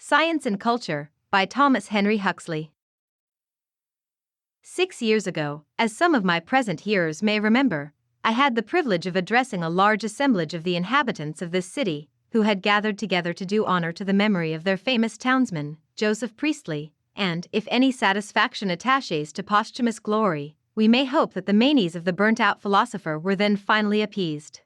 Science and Culture, by Thomas Henry Huxley. 6 years ago, as some of my present hearers may remember, I had the privilege of addressing a large assemblage of the inhabitants of this city, who had gathered together to do honor to the memory of their famous townsman, Joseph Priestley, and, if any satisfaction attaches to posthumous glory, we may hope that the manes of the burnt-out philosopher were then finally appeased.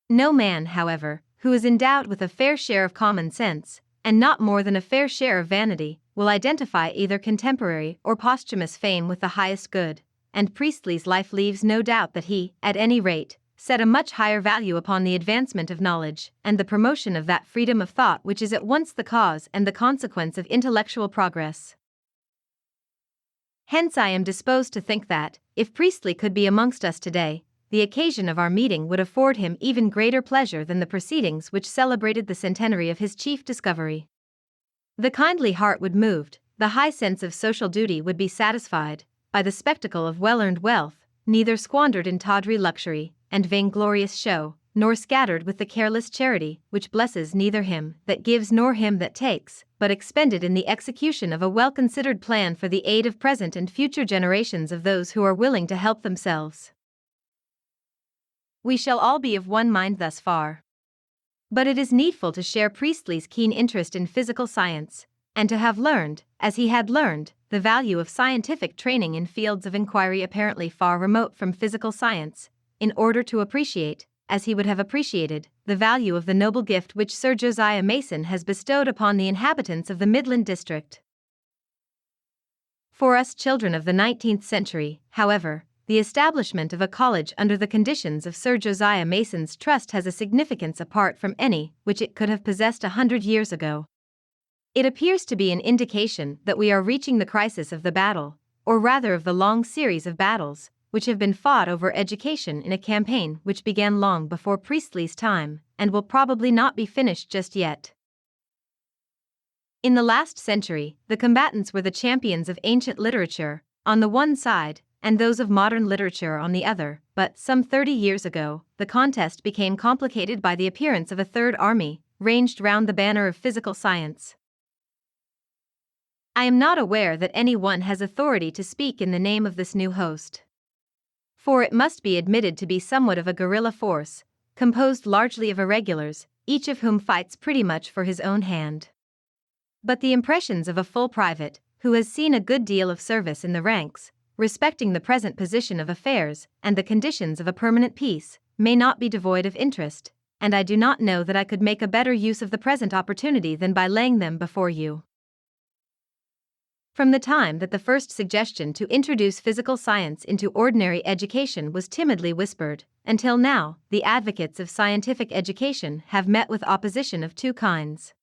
No man, however, who is endowed with a fair share of common sense, and not more than a fair share of vanity, will identify either contemporary or posthumous fame with the highest good, and Priestley's life leaves no doubt that he, at any rate, set a much higher value upon the advancement of knowledge and the promotion of that freedom of thought which is at once the cause and the consequence of intellectual progress. Hence I am disposed to think that, if Priestley could be amongst us today, the occasion of our meeting would afford him even greater pleasure than the proceedings which celebrated the centenary of his chief discovery. The kindly heart would moved, the high sense of social duty would be satisfied, by the spectacle of well-earned wealth, neither squandered in tawdry luxury and vainglorious show, nor scattered with the careless charity which blesses neither him that gives nor him that takes, but expended in the execution of a well-considered plan for the aid of present and future generations of those who are willing to help themselves. We shall all be of one mind thus far. But it is needful to share Priestley's keen interest in physical science, and to have learned, as he had learned, the value of scientific training in fields of inquiry apparently far remote from physical science, in order to appreciate, as he would have appreciated, the value of the noble gift which Sir Josiah Mason has bestowed upon the inhabitants of the Midland District. For us children of the 19th century, however, the establishment of a college under the conditions of Sir Josiah Mason's trust has a significance apart from any which it could have possessed 100 years ago. It appears to be an indication that we are reaching the crisis of the battle, or rather of the long series of battles, which have been fought over education in a campaign which began long before Priestley's time, and will probably not be finished just yet. In the last century, the combatants were the champions of ancient literature, on the one side, and those of modern literature on the other, but, some 30 years ago, the contest became complicated by the appearance of a third army, ranged round the banner of physical science. I am not aware that any one has authority to speak in the name of this new host. For it must be admitted to be somewhat of a guerrilla force, composed largely of irregulars, each of whom fights pretty much for his own hand. But the impressions of a full private, who has seen a good deal of service in the ranks, respecting the present position of affairs and the conditions of a permanent peace, may not be devoid of interest, and I do not know that I could make a better use of the present opportunity than by laying them before you. From the time that the first suggestion to introduce physical science into ordinary education was timidly whispered, until now, the advocates of scientific education have met with opposition of two kinds.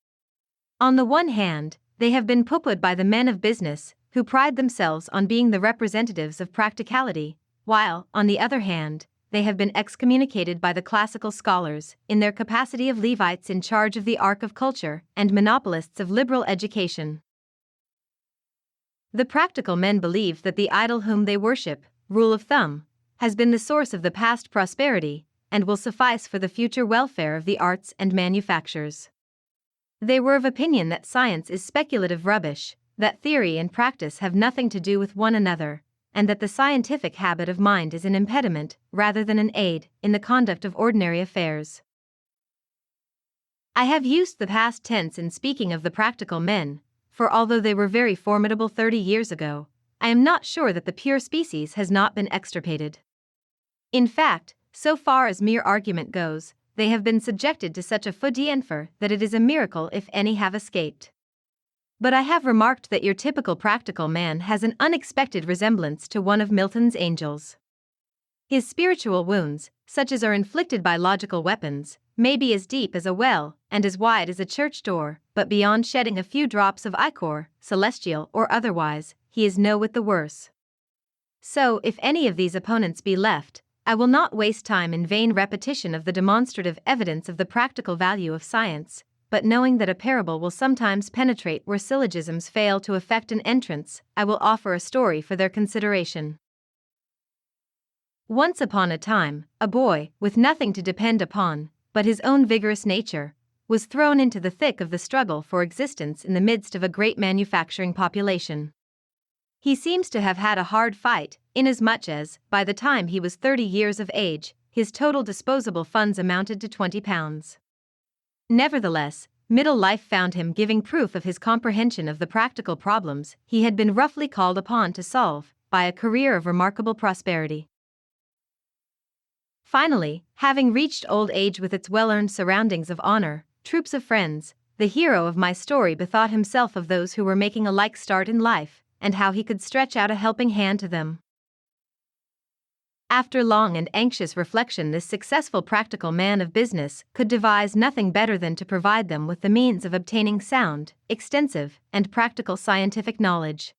On the one hand, they have been pooh-poohed by the men of business, who pride themselves on being the representatives of practicality, while, on the other hand, they have been excommunicated by the classical scholars, in their capacity of Levites in charge of the ark of culture and monopolists of liberal education. The practical men believe that the idol whom they worship, rule of thumb, has been the source of the past prosperity, and will suffice for the future welfare of the arts and manufactures. They were of opinion that science is speculative rubbish, that theory and practice have nothing to do with one another, and that the scientific habit of mind is an impediment, rather than an aid, in the conduct of ordinary affairs. I have used the past tense in speaking of the practical men, for although they were very formidable 30 years ago, I am not sure that the pure species has not been extirpated. In fact, so far as mere argument goes, they have been subjected to such a feu d'enfer that it is a miracle if any have escaped. But I have remarked that your typical practical man has an unexpected resemblance to one of Milton's angels. His spiritual wounds, such as are inflicted by logical weapons, may be as deep as a well and as wide as a church door, but beyond shedding a few drops of ichor, celestial or otherwise, he is no whit the worse. So, if any of these opponents be left, I will not waste time in vain repetition of the demonstrative evidence of the practical value of science, but knowing that a parable will sometimes penetrate where syllogisms fail to effect an entrance, I will offer a story for their consideration. Once upon a time, a boy, with nothing to depend upon but his own vigorous nature, was thrown into the thick of the struggle for existence in the midst of a great manufacturing population. He seems to have had a hard fight, inasmuch as, by the time he was 30 years of age, his total disposable funds amounted to £20. Nevertheless, middle life found him giving proof of his comprehension of the practical problems he had been roughly called upon to solve, by a career of remarkable prosperity. Finally, having reached old age with its well-earned surroundings of honor, troops of friends, the hero of my story bethought himself of those who were making a like start in life, and how he could stretch out a helping hand to them. After long and anxious reflection, this successful practical man of business could devise nothing better than to provide them with the means of obtaining sound, extensive, and practical scientific knowledge.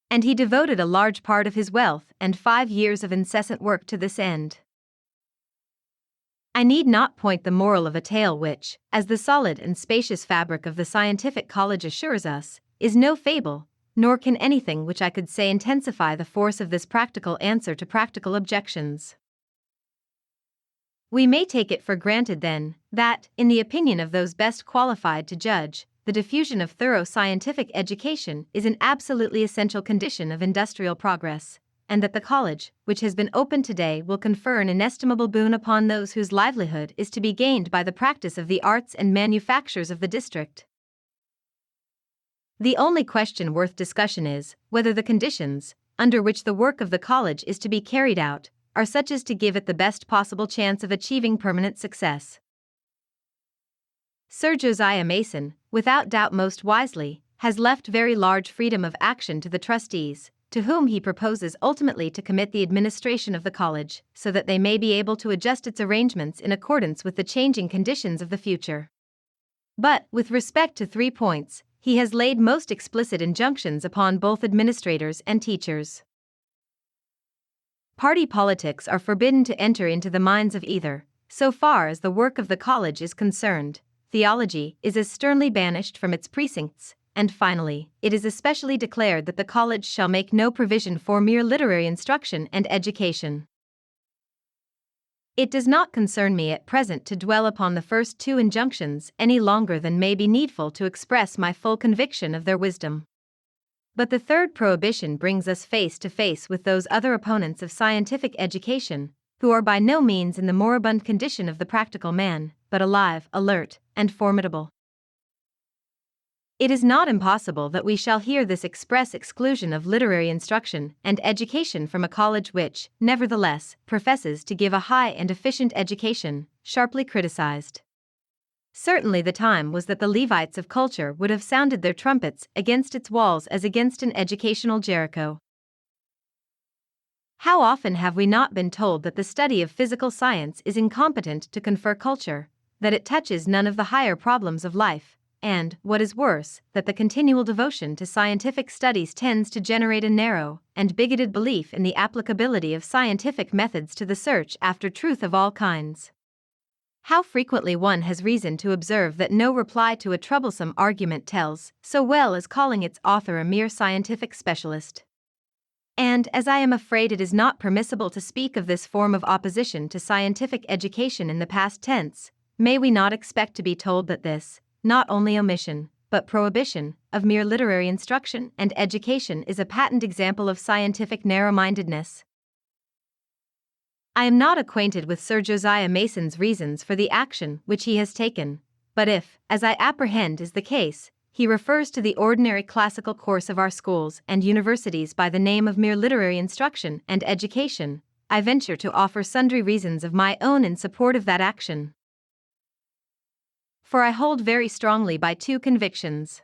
And he devoted a large part of his wealth and 5 years of incessant work to this end. I need not point the moral of a tale which, as the solid and spacious fabric of the scientific college assures us, is no fable, nor can anything which I could say intensify the force of this practical answer to practical objections. We may take it for granted, then, that, in the opinion of those best qualified to judge, the diffusion of thorough scientific education is an absolutely essential condition of industrial progress, and that the college, which has been opened today, will confer an inestimable boon upon those whose livelihood is to be gained by the practice of the arts and manufactures of the district. The only question worth discussion is whether the conditions, under which the work of the college is to be carried out, are such as to give it the best possible chance of achieving permanent success. Sir Josiah Mason, without doubt most wisely, has left very large freedom of action to the trustees, to whom he proposes ultimately to commit the administration of the college, so that they may be able to adjust its arrangements in accordance with the changing conditions of the future. But, with respect to 3 points, he has laid most explicit injunctions upon both administrators and teachers. Party politics are forbidden to enter into the minds of either. So far as the work of the college is concerned, theology is as sternly banished from its precincts, and finally, it is especially declared that the college shall make no provision for mere literary instruction and education. It does not concern me at present to dwell upon the first 2 injunctions any longer than may be needful to express my full conviction of their wisdom. But the 3rd prohibition brings us face to face with those other opponents of scientific education, who are by no means in the moribund condition of the practical man, but alive, alert, and formidable. It is not impossible that we shall hear this express exclusion of literary instruction and education from a college which, nevertheless, professes to give a high and efficient education, sharply criticized. Certainly the time was that the Levites of culture would have sounded their trumpets against its walls as against an educational Jericho. How often have we not been told that the study of physical science is incompetent to confer culture, that it touches none of the higher problems of life, and, what is worse, that the continual devotion to scientific studies tends to generate a narrow and bigoted belief in the applicability of scientific methods to the search after truth of all kinds. How frequently one has reason to observe that no reply to a troublesome argument tells so well as calling its author a mere scientific specialist. And as I am afraid it is not permissible to speak of this form of opposition to scientific education in the past tense, may we not expect to be told that this, not only omission, but prohibition, of mere literary instruction and education is a patent example of scientific narrow-mindedness? I am not acquainted with Sir Josiah Mason's reasons for the action which he has taken, but if, as I apprehend is the case, he refers to the ordinary classical course of our schools and universities by the name of mere literary instruction and education, I venture to offer sundry reasons of my own in support of that action. For I hold very strongly by 2 convictions.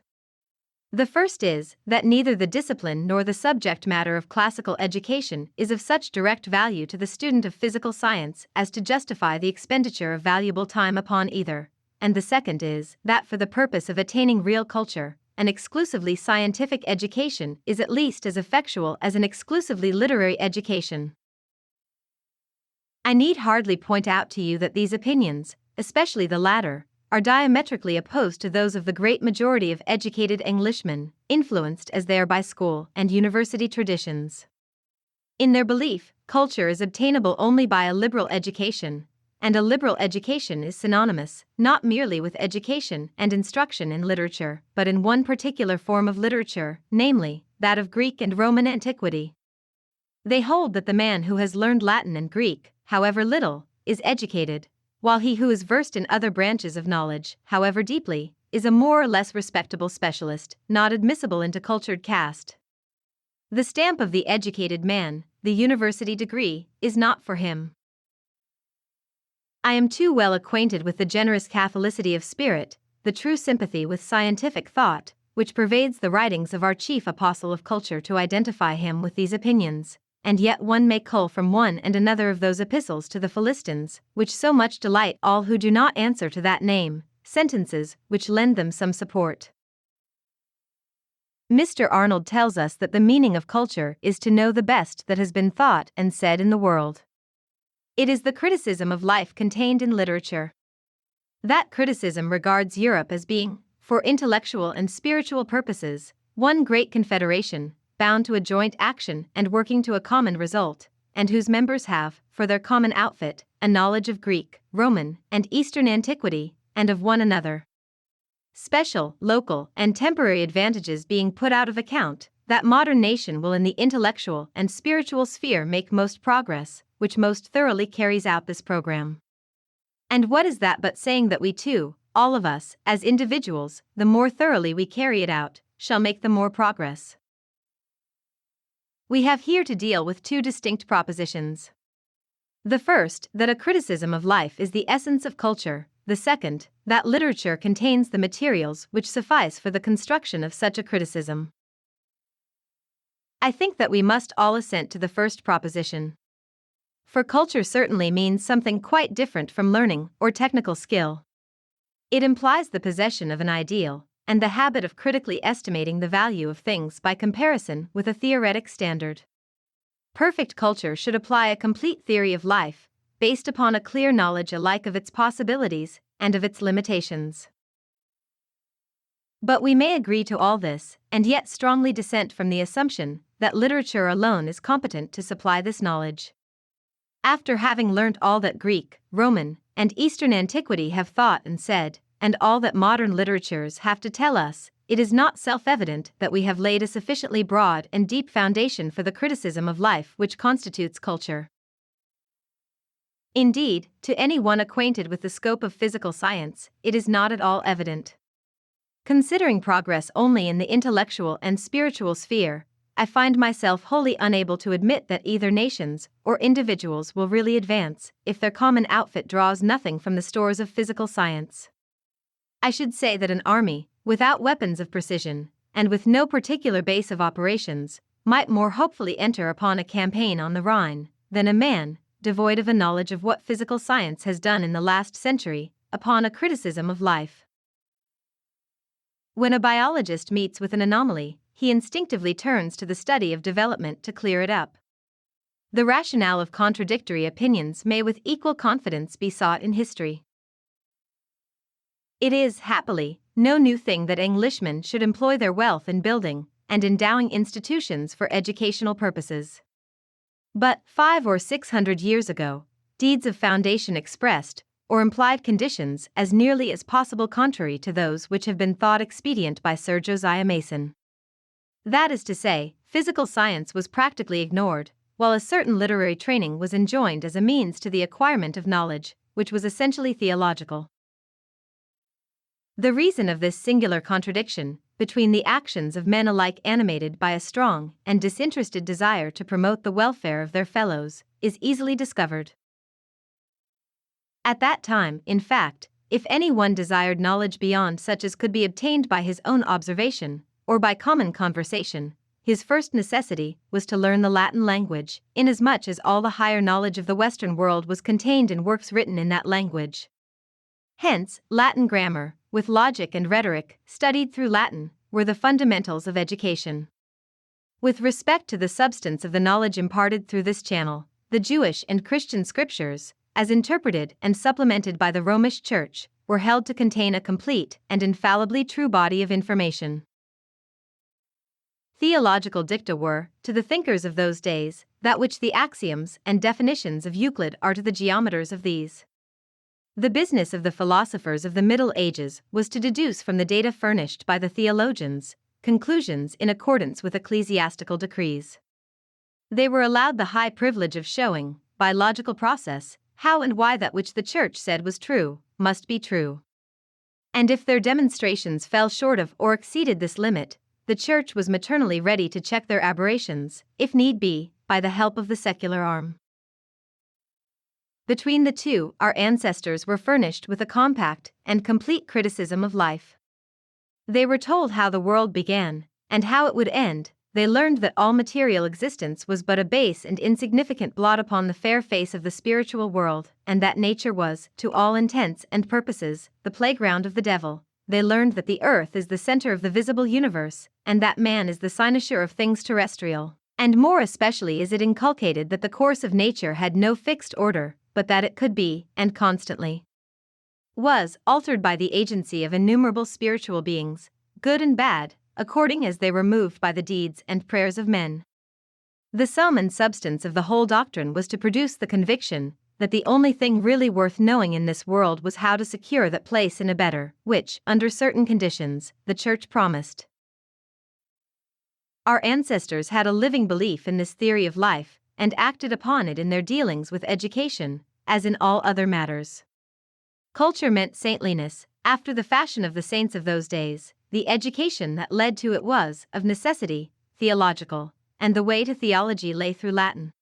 The first is, that neither the discipline nor the subject matter of classical education is of such direct value to the student of physical science as to justify the expenditure of valuable time upon either, and the second is, that for the purpose of attaining real culture, an exclusively scientific education is at least as effectual as an exclusively literary education. I need hardly point out to you that these opinions, especially the latter, are diametrically opposed to those of the great majority of educated Englishmen, influenced as they are by school and university traditions. In their belief, culture is obtainable only by a liberal education, and a liberal education is synonymous, not merely with education and instruction in literature, but in one particular form of literature, namely, that of Greek and Roman antiquity. They hold that the man who has learned Latin and Greek, however little, is educated, while he who is versed in other branches of knowledge, however deeply, is a more or less respectable specialist, not admissible into cultured caste. The stamp of the educated man, the university degree, is not for him. I am too well acquainted with the generous catholicity of spirit, the true sympathy with scientific thought, which pervades the writings of our chief apostle of culture to identify him with these opinions, and yet one may cull from one and another of those epistles to the Philistines, which so much delight all who do not answer to that name, sentences which lend them some support. Mr. Arnold tells us that the meaning of culture is to know the best that has been thought and said in the world. It is the criticism of life contained in literature. That criticism regards Europe as being, for intellectual and spiritual purposes, one great confederation, bound to a joint action and working to a common result, and whose members have, for their common outfit, a knowledge of Greek, Roman, and Eastern antiquity, and of one another. Special, local, and temporary advantages being put out of account, that modern nation will in the intellectual and spiritual sphere make most progress, which most thoroughly carries out this program. And what is that but saying that we too, all of us, as individuals, the more thoroughly we carry it out, shall make the more progress? We have here to deal with two distinct propositions. The first, that a criticism of life is the essence of culture; the second, that literature contains the materials which suffice for the construction of such a criticism. I think that we must all assent to the first proposition. For culture certainly means something quite different from learning or technical skill. It implies the possession of an ideal, and the habit of critically estimating the value of things by comparison with a theoretic standard. Perfect culture should apply a complete theory of life, based upon a clear knowledge alike of its possibilities and of its limitations. But we may agree to all this, and yet strongly dissent from the assumption that literature alone is competent to supply this knowledge. After having learnt all that Greek, Roman, and Eastern antiquity have thought and said, and all that modern literatures have to tell us, it is not self-evident that we have laid a sufficiently broad and deep foundation for the criticism of life which constitutes culture. Indeed, to any one acquainted with the scope of physical science, it is not at all evident. Considering progress only in the intellectual and spiritual sphere, I find myself wholly unable to admit that either nations or individuals will really advance if their common outfit draws nothing from the stores of physical science. I should say that an army, without weapons of precision, and with no particular base of operations, might more hopefully enter upon a campaign on the Rhine, than a man, devoid of a knowledge of what physical science has done in the last century, upon a criticism of life. When a biologist meets with an anomaly, he instinctively turns to the study of development to clear it up. The rationale of contradictory opinions may with equal confidence be sought in history. It is, happily, no new thing that Englishmen should employ their wealth in building and endowing institutions for educational purposes. But 500 or 600 years ago, deeds of foundation expressed or implied conditions as nearly as possible contrary to those which have been thought expedient by Sir Josiah Mason. That is to say, physical science was practically ignored, while a certain literary training was enjoined as a means to the acquirement of knowledge, which was essentially theological. The reason of this singular contradiction between the actions of men alike animated by a strong and disinterested desire to promote the welfare of their fellows is easily discovered. At that time, in fact, if any one desired knowledge beyond such as could be obtained by his own observation, or by common conversation, his first necessity was to learn the Latin language, inasmuch as all the higher knowledge of the Western world was contained in works written in that language. Hence, Latin grammar, with logic and rhetoric, studied through Latin, were the fundamentals of education. With respect to the substance of the knowledge imparted through this channel, the Jewish and Christian scriptures, as interpreted and supplemented by the Romish Church, were held to contain a complete and infallibly true body of information. Theological dicta were, to the thinkers of those days, that which the axioms and definitions of Euclid are to the geometers of these. The business of the philosophers of the Middle Ages was to deduce from the data furnished by the theologians conclusions in accordance with ecclesiastical decrees. They were allowed the high privilege of showing, by logical process, how and why that which the Church said was true must be true. And if their demonstrations fell short of or exceeded this limit, the Church was maternally ready to check their aberrations, if need be, by the help of the secular arm. Between the two, our ancestors were furnished with a compact and complete criticism of life. They were told how the world began, and how it would end. They learned that all material existence was but a base and insignificant blot upon the fair face of the spiritual world, and that nature was, to all intents and purposes, the playground of the devil. They learned that the earth is the center of the visible universe, and that man is the cynosure of things terrestrial. And more especially is it inculcated that the course of nature had no fixed order, but that it could be, and constantly was, altered by the agency of innumerable spiritual beings, good and bad, according as they were moved by the deeds and prayers of men. The sum and substance of the whole doctrine was to produce the conviction that the only thing really worth knowing in this world was how to secure that place in a better, which, under certain conditions, the Church promised. Our ancestors had a living belief in this theory of life, and acted upon it in their dealings with education, as in all other matters. Culture meant saintliness, after the fashion of the saints of those days. The education that led to it was, of necessity, theological, and the way to theology lay through Latin.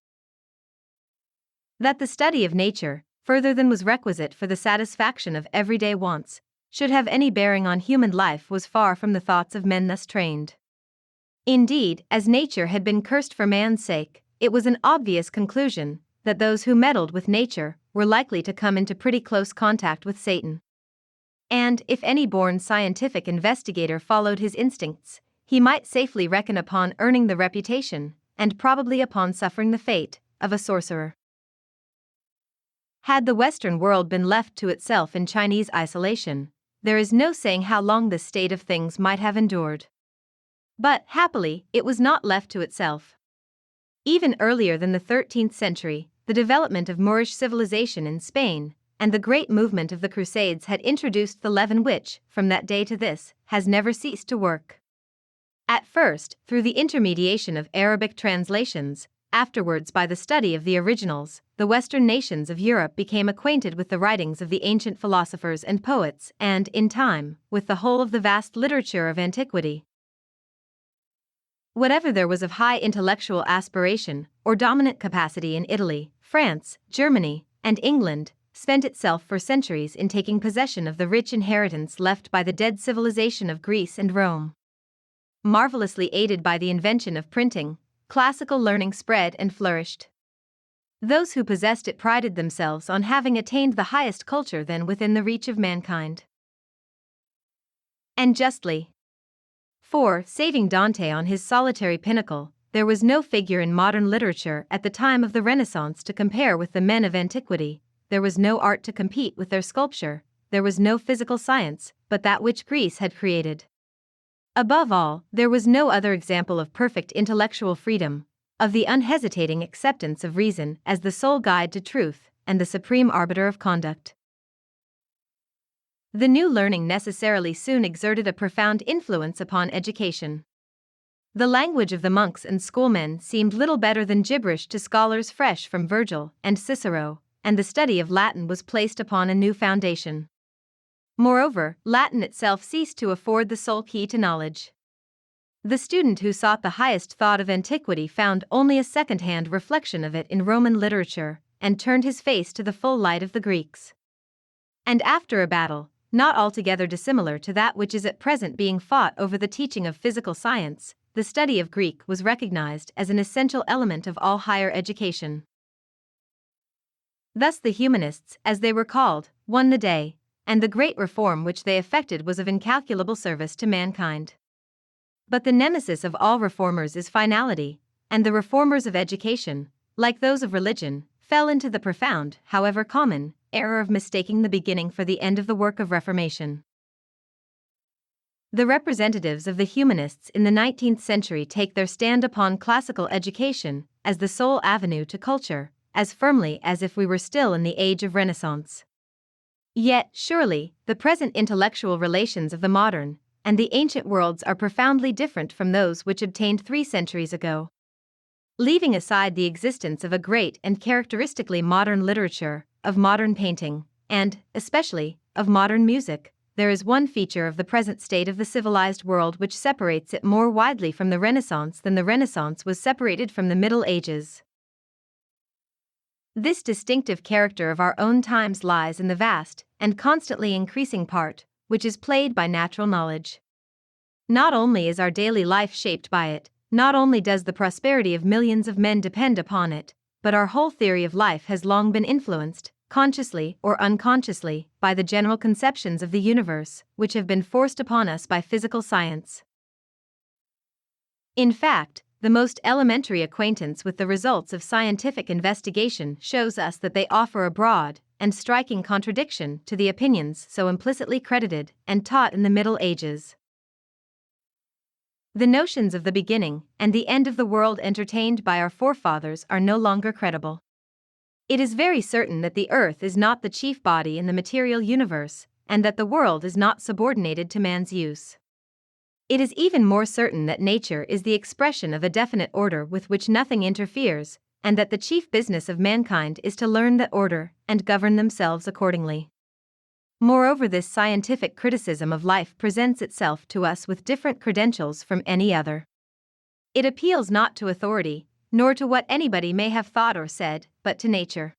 That the study of nature, further than was requisite for the satisfaction of everyday wants, should have any bearing on human life was far from the thoughts of men thus trained. Indeed, as nature had been cursed for man's sake, it was an obvious conclusion that those who meddled with nature were likely to come into pretty close contact with Satan. And, if any born scientific investigator followed his instincts, he might safely reckon upon earning the reputation, and probably upon suffering the fate, of a sorcerer. Had the Western world been left to itself in Chinese isolation, there is no saying how long this state of things might have endured. But, happily, it was not left to itself. Even earlier than the 13th century, the development of Moorish civilization in Spain, and the great movement of the Crusades had introduced the leaven which, from that day to this, has never ceased to work. At first, through the intermediation of Arabic translations, afterwards by the study of the originals, the Western nations of Europe became acquainted with the writings of the ancient philosophers and poets, and, in time, with the whole of the vast literature of antiquity. Whatever there was of high intellectual aspiration or dominant capacity in Italy, France, Germany, and England, spent itself for centuries in taking possession of the rich inheritance left by the dead civilization of Greece and Rome. Marvelously aided by the invention of printing, classical learning spread and flourished. Those who possessed it prided themselves on having attained the highest culture then within the reach of mankind. And justly. For, saving Dante on his solitary pinnacle, there was no figure in modern literature at the time of the Renaissance to compare with the men of antiquity, there was no art to compete with their sculpture, there was no physical science but that which Greece had created. Above all, there was no other example of perfect intellectual freedom, of the unhesitating acceptance of reason as the sole guide to truth and the supreme arbiter of conduct. The new learning necessarily soon exerted a profound influence upon education. The language of the monks and schoolmen seemed little better than gibberish to scholars fresh from Virgil and Cicero, and the study of Latin was placed upon a new foundation. Moreover, Latin itself ceased to afford the sole key to knowledge. The student who sought the highest thought of antiquity found only a second-hand reflection of it in Roman literature, and turned his face to the full light of the Greeks. And after a battle, not altogether dissimilar to that which is at present being fought over the teaching of physical science, the study of Greek was recognized as an essential element of all higher education. Thus the humanists, as they were called, won the day, and the great reform which they effected was of incalculable service to mankind. But the nemesis of all reformers is finality, and the reformers of education, like those of religion, fell into the profound, however common, error of mistaking the beginning for the end of the work of reformation. The representatives of the humanists in the 19th century take their stand upon classical education as the sole avenue to culture, as firmly as if we were still in the age of Renaissance. Yet, surely, the present intellectual relations of the modern and the ancient worlds are profoundly different from those which obtained 3 centuries ago. Leaving aside the existence of a great and characteristically modern literature, of modern painting, and, especially, of modern music, there is one feature of the present state of the civilized world which separates it more widely from the Renaissance than the Renaissance was separated from the Middle Ages. This distinctive character of our own times lies in the vast and constantly increasing part which is played by natural knowledge. Not only is our daily life shaped by it, not only does the prosperity of millions of men depend upon it, but our whole theory of life has long been influenced, consciously or unconsciously, by the general conceptions of the universe, which have been forced upon us by physical science. In fact, the most elementary acquaintance with the results of scientific investigation shows us that they offer a broad and striking contradiction to the opinions so implicitly credited and taught in the Middle Ages. The notions of the beginning and the end of the world entertained by our forefathers are no longer credible. It is very certain that the earth is not the chief body in the material universe, and that the world is not subordinated to man's use. It is even more certain that nature is the expression of a definite order with which nothing interferes, and that the chief business of mankind is to learn that order and govern themselves accordingly. Moreover, this scientific criticism of life presents itself to us with different credentials from any other. It appeals not to authority, nor to what anybody may have thought or said, but to nature.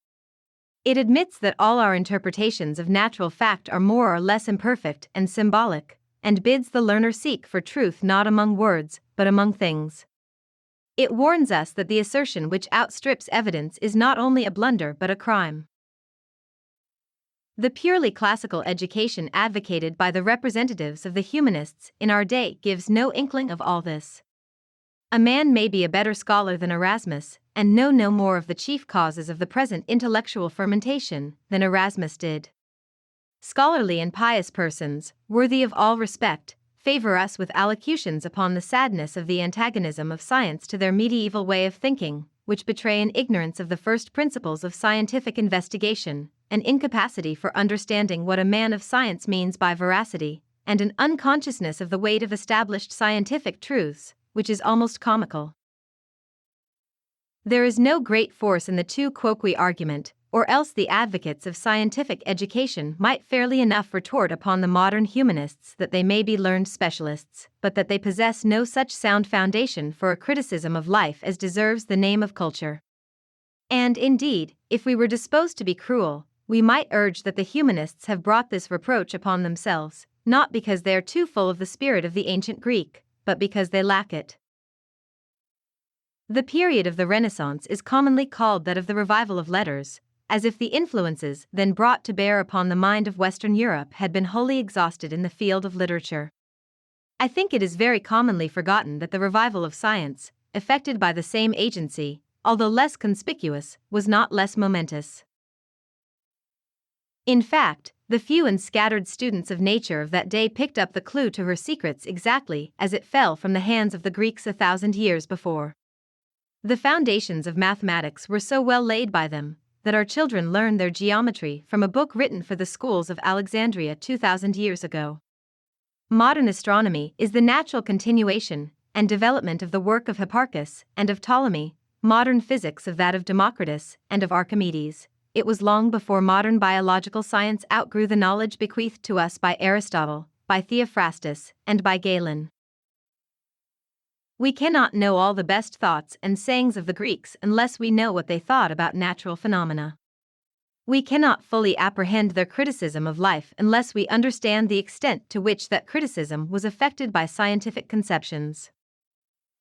It admits that all our interpretations of natural fact are more or less imperfect and symbolic, and bids the learner seek for truth not among words, but among things. It warns us that the assertion which outstrips evidence is not only a blunder but a crime. The purely classical education advocated by the representatives of the humanists in our day gives no inkling of all this. A man may be a better scholar than Erasmus, and know no more of the chief causes of the present intellectual fermentation than Erasmus did. Scholarly and pious persons, worthy of all respect, favor us with allocutions upon the sadness of the antagonism of science to their medieval way of thinking, which betray an ignorance of the first principles of scientific investigation, an incapacity for understanding what a man of science means by veracity, and an unconsciousness of the weight of established scientific truths, which is almost comical. There is no great force in the tu quoque argument, or else the advocates of scientific education might fairly enough retort upon the modern humanists that they may be learned specialists, but that they possess no such sound foundation for a criticism of life as deserves the name of culture. And indeed, if we were disposed to be cruel, we might urge that the humanists have brought this reproach upon themselves, not because they are too full of the spirit of the ancient Greek, but because they lack it. The period of the Renaissance is commonly called that of the revival of letters, as if the influences then brought to bear upon the mind of Western Europe had been wholly exhausted in the field of literature. I think it is very commonly forgotten that the revival of science, effected by the same agency, although less conspicuous, was not less momentous. In fact, the few and scattered students of nature of that day picked up the clue to her secrets exactly as it fell from the hands of the Greeks 1,000 years before. The foundations of mathematics were so well laid by them that our children learn their geometry from a book written for the schools of Alexandria 2,000 years ago. Modern astronomy is the natural continuation and development of the work of Hipparchus and of Ptolemy, modern physics of that of Democritus and of Archimedes. It was long before modern biological science outgrew the knowledge bequeathed to us by Aristotle, by Theophrastus, and by Galen. We cannot know all the best thoughts and sayings of the Greeks unless we know what they thought about natural phenomena. We cannot fully apprehend their criticism of life unless we understand the extent to which that criticism was affected by scientific conceptions.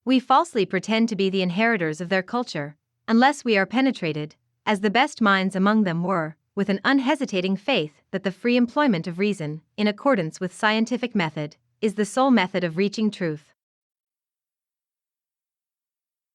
We falsely pretend to be the inheritors of their culture, unless we are penetrated, as the best minds among them were, with an unhesitating faith that the free employment of reason, in accordance with scientific method, is the sole method of reaching truth.